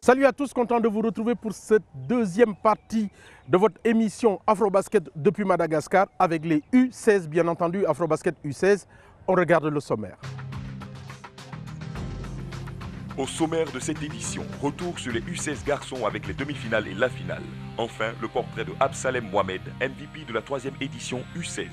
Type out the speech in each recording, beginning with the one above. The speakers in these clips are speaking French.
Salut à tous, content de vous retrouver pour cette deuxième partie de votre émission Afrobasket depuis Madagascar avec les U16, bien entendu, Afrobasket U16. On regarde le sommaire. Au sommaire de cette édition, retour sur les U16 garçons avec les demi-finales et la finale. Enfin, le portrait de Absalem Mohamed, MVP de la 3e édition U16.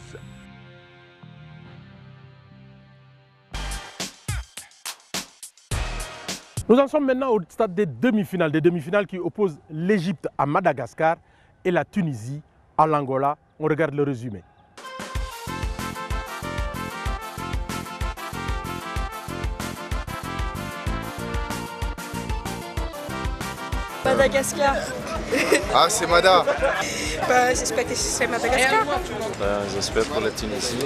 Nous en sommes maintenant au stade des demi-finales qui opposent l'Égypte à Madagascar et la Tunisie à l'Angola. On regarde le résumé. Madagascar. Ah, c'est Mada. J'espère que c'est Madagascar. J'espère pour la Tunisie.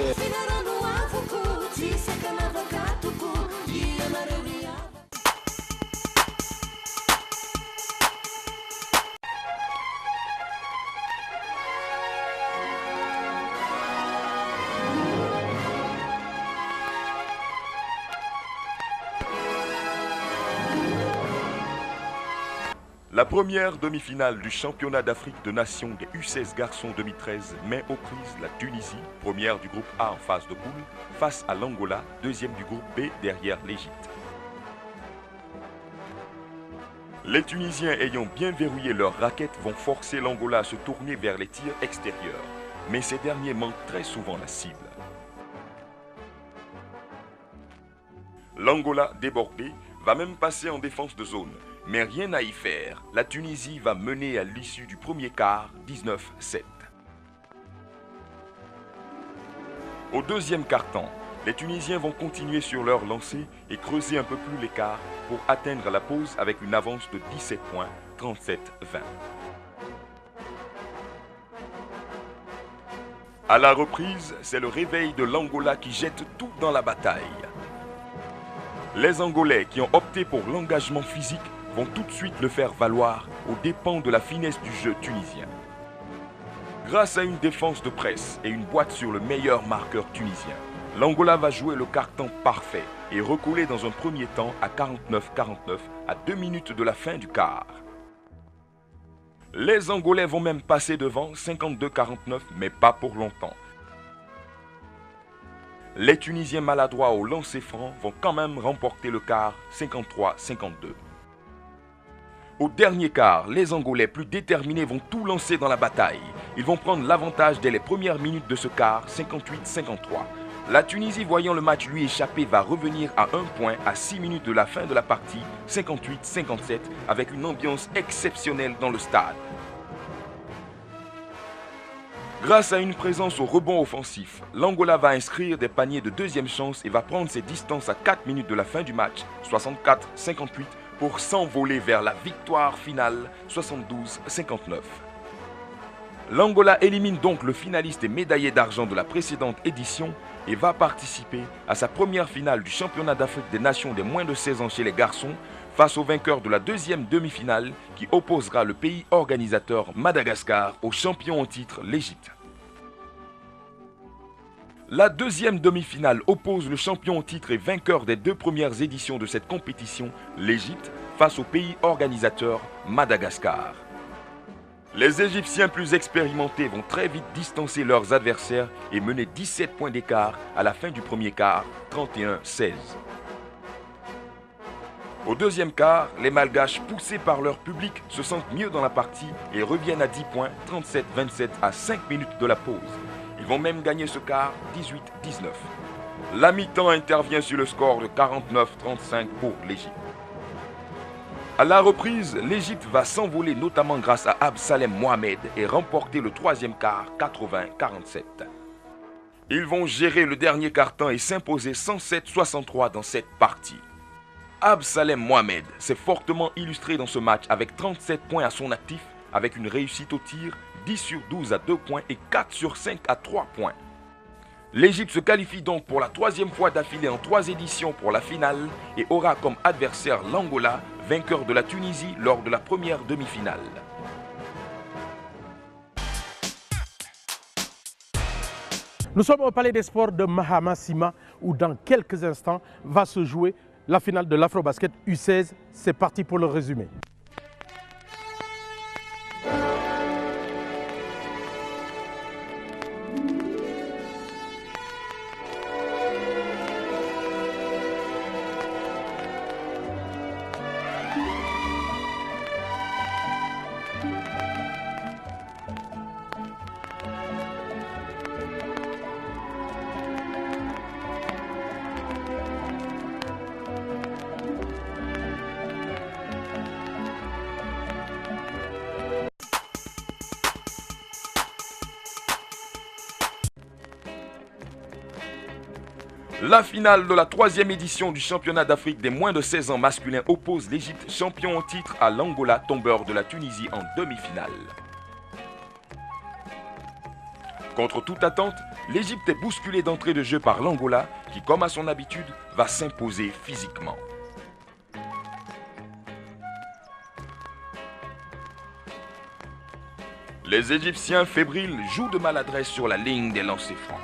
La première demi-finale du championnat d'Afrique de Nations des U16 garçons 2013 met aux prises la Tunisie, première du groupe A en phase de poule, face à l'Angola, deuxième du groupe B derrière l'Égypte. Les Tunisiens ayant bien verrouillé leurs raquettes vont forcer l'Angola à se tourner vers les tirs extérieurs, mais ces derniers manquent très souvent la cible. L'Angola, débordé, va même passer en défense de zone. Mais rien à y faire, la Tunisie va mener à l'issue du premier quart 19-7. Au deuxième quart-temps, les Tunisiens vont continuer sur leur lancée et creuser un peu plus l'écart pour atteindre la pause avec une avance de 17 points, 37-20. À la reprise, c'est le réveil de l'Angola qui jette tout dans la bataille. Les Angolais qui ont opté pour l'engagement physique vont tout de suite le faire valoir aux dépens de la finesse du jeu tunisien. Grâce à une défense de presse et une boîte sur le meilleur marqueur tunisien, l'Angola va jouer le quart-temps parfait et recoller dans un premier temps à 49-49 à 2 minutes de la fin du quart. Les Angolais vont même passer devant 52-49 mais pas pour longtemps. Les Tunisiens maladroits au lancer franc vont quand même remporter le quart 53-52. Au dernier quart, les Angolais plus déterminés vont tout lancer dans la bataille. Ils vont prendre l'avantage dès les premières minutes de ce quart, 58-53. La Tunisie, voyant le match lui échapper, va revenir à 1 point à 6 minutes de la fin de la partie, 58-57, avec une ambiance exceptionnelle dans le stade. Grâce à une présence au rebond offensif, l'Angola va inscrire des paniers de deuxième chance et va prendre ses distances à 4 minutes de la fin du match, 64-58, pour s'envoler vers la victoire finale 72-59. L'Angola élimine donc le finaliste et médaillé d'argent de la précédente édition et va participer à sa première finale du championnat d'Afrique des Nations des moins de 16 ans chez les garçons face au vainqueur de la deuxième demi-finale qui opposera le pays organisateur Madagascar au champion en titre l'Égypte. La deuxième demi-finale oppose le champion en titre et vainqueur des 2 premières éditions de cette compétition, l'Égypte, face au pays organisateur Madagascar. Les Égyptiens plus expérimentés vont très vite distancer leurs adversaires et mener 17 points d'écart à la fin du premier quart, 31-16. Au deuxième quart, les Malgaches, poussés par leur public, se sentent mieux dans la partie et reviennent à 10 points, 37-27 à 5 minutes de la pause. Ils vont même gagner ce quart 18-19. La mi-temps intervient sur le score de 49-35 pour l'Égypte. À la reprise, l'Égypte va s'envoler notamment grâce à Absalem Mohamed et remporter le troisième quart 80-47. Ils vont gérer le dernier quart-temps et s'imposer 107-63 dans cette partie. Absalem Mohamed s'est fortement illustré dans ce match avec 37 points à son actif, avec une réussite au tir, 10 sur 12 à 2 points et 4 sur 5 à 3 points. L'Égypte se qualifie donc pour la 3e fois d'affilée en 3 éditions pour la finale et aura comme adversaire l'Angola, vainqueur de la Tunisie lors de la première demi-finale. Nous sommes au Palais des Sports de Mahama Sima où dans quelques instants va se jouer la finale de l'Afrobasket U16. C'est parti pour le résumé. La finale de la 3e édition du championnat d'Afrique des moins de 16 ans masculins oppose l'Égypte, champion en titre, à l'Angola, tombeur de la Tunisie en demi-finale. Contre toute attente, l'Égypte est bousculée d'entrée de jeu par l'Angola qui, comme à son habitude, va s'imposer physiquement. Les Égyptiens fébriles jouent de maladresse sur la ligne des lancers francs.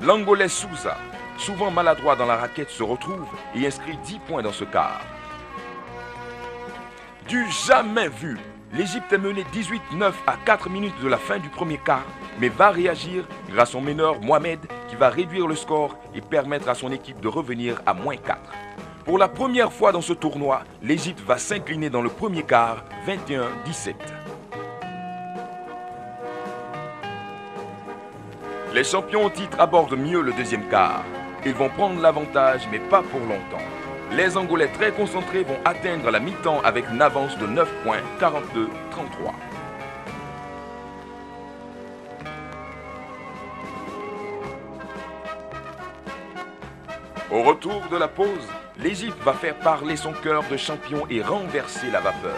L'Angolais Souza, souvent maladroit dans la raquette, se retrouve et inscrit 10 points dans ce quart. Du jamais vu, l'Égypte est menée 18-9 à 4 minutes de la fin du premier quart, mais va réagir grâce au meneur Mohamed qui va réduire le score et permettre à son équipe de revenir à -4. Pour la première fois dans ce tournoi, l'Égypte va s'incliner dans le premier quart, 21-17. Les champions au titre abordent mieux le deuxième quart. Ils vont prendre l'avantage, mais pas pour longtemps. Les Angolais très concentrés vont atteindre la mi-temps avec une avance de 9 points, 42-33. Au retour de la pause, l'Égypte va faire parler son cœur de champion et renverser la vapeur.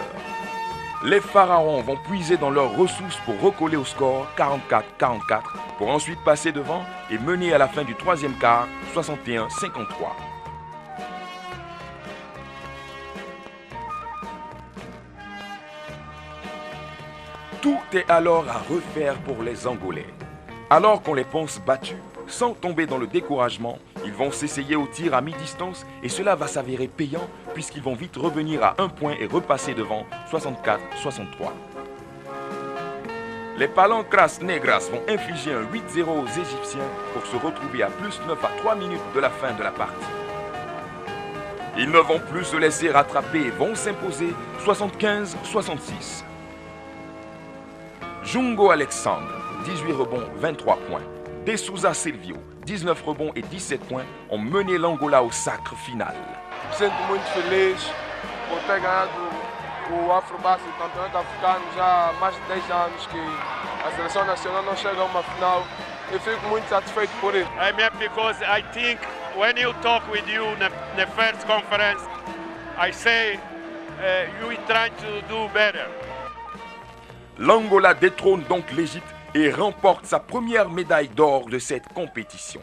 Les Pharaons vont puiser dans leurs ressources pour recoller au score 44-44 pour ensuite passer devant et mener à la fin du troisième quart 61-53. Tout est alors à refaire pour les Angolais. Alors qu'on les pense battus, sans tomber dans le découragement, ils vont s'essayer au tir à mi-distance et cela va s'avérer payant puisqu'ils vont vite revenir à 1 point et repasser devant 64-63. Les Palancras Negras vont infliger un 8-0 aux Égyptiens pour se retrouver à +9 à 3 minutes de la fin de la partie. Ils ne vont plus se laisser rattraper et vont s'imposer 75-66. Jungo Alexandre, 18 rebonds, 23 points. De Souza Silvio, 19 rebonds et 17 points, ont mené l'Angola au sacre final. Sinto muito feliz por ter ganhado o Afrobasket, campeonato africano, já há mais de 10 anos que a seleção nacional não chega a uma final e fico muito satisfeito por isso. I'm happy because I think when you talk with you in the first conference, I say you are trying to do better. L'Angola détrône donc l'Égypte et remporte sa première médaille d'or de cette compétition.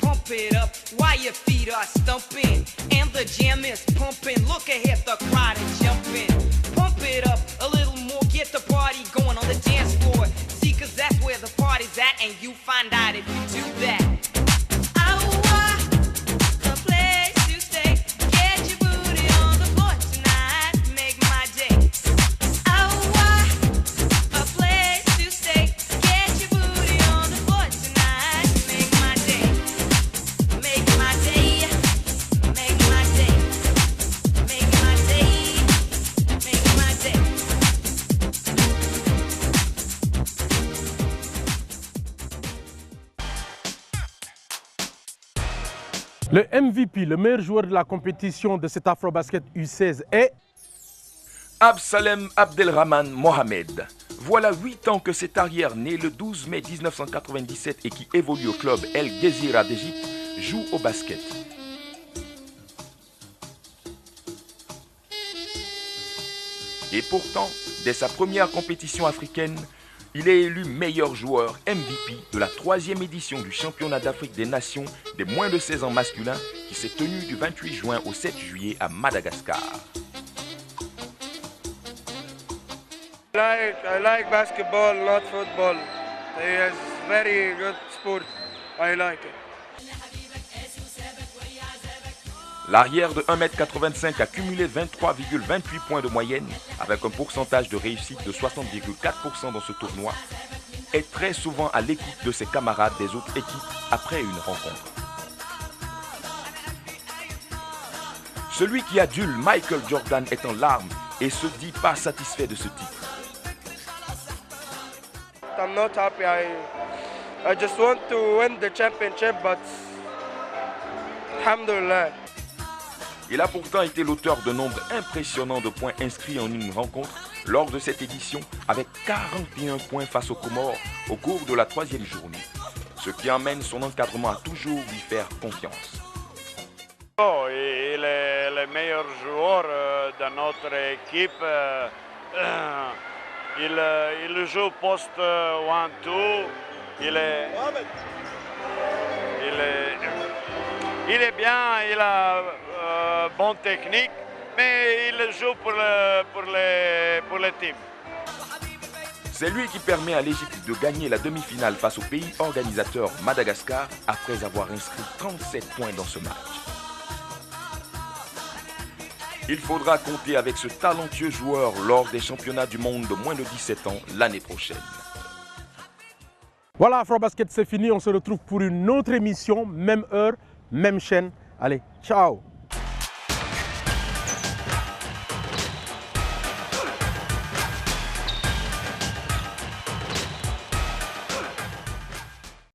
Pump it up while your feet are stumping and the jam is pumping. Look ahead, the crowd is jumping. Pump it up a little more, get the party going on the dance floor. See, cause that's where the party's at, and you find out if you do that. Le MVP, le meilleur joueur de la compétition de cet Afrobasket U16 est Absalem Abdelrahman Mohamed. Voilà 8 ans que cet arrière né le 12 mai 1997 et qui évolue au club El Gezira d'Égypte joue au basket. Et pourtant, dès sa première compétition africaine, il est élu meilleur joueur MVP de la 3e édition du championnat d'Afrique des Nations des moins de 16 ans masculins qui s'est tenu du 28 juin au 7 juillet à Madagascar. I like basketball, not football. It's very good sport. I like it. L'arrière de 1m85 a cumulé 23,28 points de moyenne avec un pourcentage de réussite de 60,4% dans ce tournoi, est très souvent à l'écoute de ses camarades des autres équipes après une rencontre. Celui qui adule Michael Jordan est en larmes et se dit pas satisfait de ce titre. I'm not happy. I just want to win the championship, but alhamdulillah. Il a pourtant été l'auteur de nombre impressionnant de points inscrits en une rencontre lors de cette édition avec 41 points face aux Comores au cours de la 3e journée. Ce qui emmène son encadrement à toujours lui faire confiance. Oh, il est le meilleur joueur de notre équipe. Il joue poste 1-2. Il est bien, il a bonne technique, mais il joue pour le team. C'est lui qui permet à l'Égypte de gagner la demi-finale face au pays organisateur Madagascar après avoir inscrit 37 points dans ce match. Il faudra compter avec ce talentueux joueur lors des championnats du monde de moins de 17 ans l'année prochaine. Voilà, Afrobasket, c'est fini. On se retrouve pour une autre émission, même heure, même chaîne. Allez, ciao!